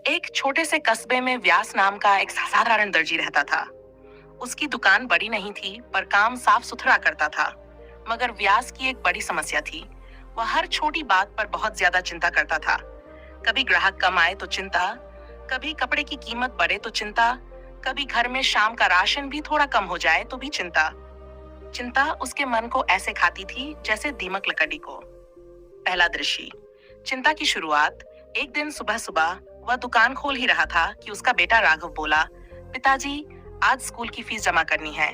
एक छोटे से कस्बे में व्यास नाम का एक साधारण दर्जी रहता था। उसकी दुकान बड़ी नहीं थी, पर काम साफ सुथरा करता था। मगर व्यास की एक बड़ी समस्या थी। वह हर छोटी बात पर बहुत ज्यादा चिंता करता था। कभी ग्राहक कम आए तो चिंता, कभी कपड़े की कीमत बढ़े तो चिंता, कभी घर में शाम का राशन भी थोड़ा कम हो जाए तो भी चिंता। चिंता उसके मन को ऐसे खाती थी जैसे दीमक लकड़ी को। पहला दृश्य। चिंता की शुरुआत। एक दिन सुबह सुबह वह दुकान खोल ही रहा था कि उसका बेटा राघव बोला, पिताजी, आज स्कूल की फीस जमा करनी है।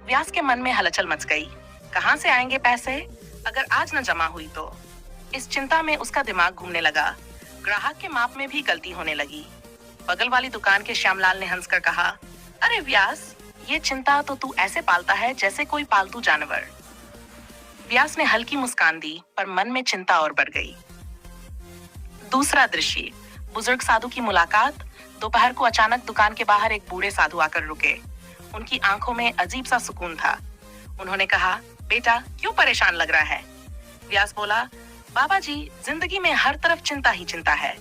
व्यास के मन में हलचल मच गई। कहाँ से आएंगे पैसे अगर आज न जमा हुई तो? इस चिंता में उसका दिमाग घूमने लगा। ग्राहक के माप में भी गलती होने लगी। बगल वाली दुकान के श्यामलाल ने हंसकर कहा, अरे व्यास, ये चिंता तो तू ऐसे पालता है जैसे कोई पालतू जानवर। व्यास ने हल्की मुस्कान दी, पर मन में चिंता और बढ़ गई। दूसरा दृश्य। बुजुर्ग साधु की मुलाकात। दोपहर को अचानक दुकान के बाहर एक बूढ़े साधु आकर रुके। उनकी आंखों में अजीब सा सुकून था। उन्होंने कहा, बेटा, क्यों परेशान लग रहा है? व्यास बोला, बाबा जी, जिंदगी में हर तरफ चिंता ही चिंता है।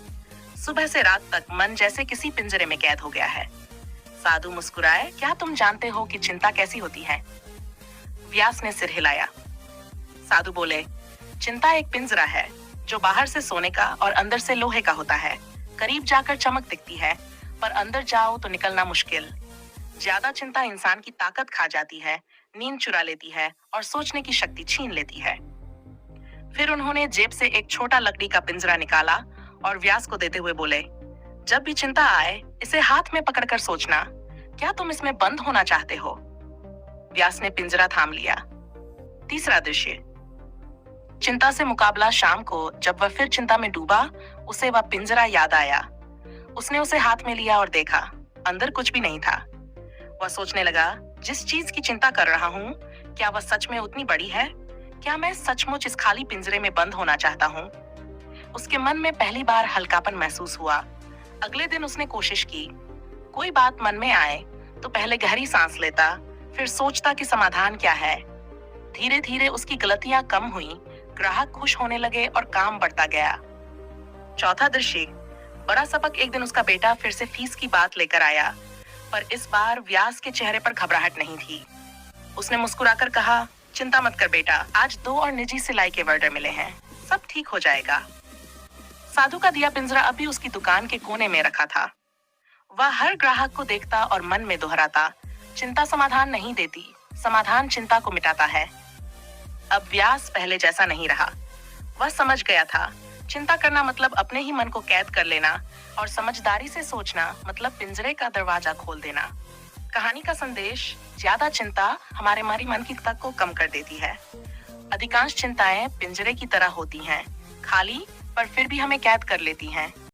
सुबह से रात तक मन जैसे किसी पिंजरे में कैद हो गया है। साधु मुस्कुराए, क्या तुम जानते हो कि चिंता कैसी होती है? व्यास ने सिर हिलाया। साधु बोले, चिंता एक पिंजरा है जो बाहर से सोने का और अंदर से लोहे का होता है। करीब जाकर चमक दिखती है, पर अंदर जाओ तो निकलना मुश्किल। ज्यादा चिंता इंसान की ताकत खा जाती है, नींद चुरा लेती है और सोचने की शक्ति छीन लेती है। फिर उन्होंने जेब से एक छोटा लकड़ी का पिंजरा निकाला और व्यास को देते हुए बोले, जब भी चिंता आए, इसे हाथ में पकड़कर सोचना, क्या तुम इसमें बंद होना चाहते हो? व्यास ने पिंजरा थाम लिया। तीसरा दृश्य। चिंता से मुकाबला। शाम को जब वह फिर चिंता में डूबा, उसे वह पिंजरा याद आया। उसने उसे हाथ में लिया और देखा, अंदर कुछ भी नहीं था। वह सोचने लगा, जिस चीज की चिंता कर रहा हूँ, क्या वह सच में उतनी बड़ी है? क्या मैं सचमुच इस खाली पिंजरे में बंद होना चाहता हूँ? उसके मन में पहली बार हल्कापन महसूस हुआ। अगले दिन उसने कोशिश की। कोई बात मन में आए तो पहले गहरी सांस लेता, फिर सोचता कि समाधान क्या है। धीरे धीरे उसकी गलतियां कम हुई, ग्राहक खुश होने लगे और काम बढ़ता गया। चौथा दृश्य। बड़ा सबक। एक दिन उसका बेटा फिर से फीस की बात लेकर आया, पर इस बार व्यास के चेहरे पर घबराहट नहीं थी। उसने मुस्कुराकर कहा, चिंता मत कर बेटा, आज 2 और निजी सिलाई के ऑर्डर मिले हैं, सब ठीक हो जाएगा। साधु का दिया पिंजरा अभी उसकी दुकान के कोने में रखा था। वह हर ग्राहक को देखता और मन में दोहराता, चिंता समाधान नहीं देती, समाधान चिंता को मिटाता है। अब व्यास पहले जैसा नहीं रहा। वह समझ गया था, चिंता करना मतलब अपने ही मन को कैद कर लेना, और समझदारी से सोचना मतलब पिंजरे का दरवाजा खोल देना। कहानी का संदेश, ज्यादा चिंता हमारे मन की तक को कम कर देती है। अधिकांश चिंताएं पिंजरे की तरह होती हैं, खाली, पर फिर भी हमें कैद कर लेती हैं।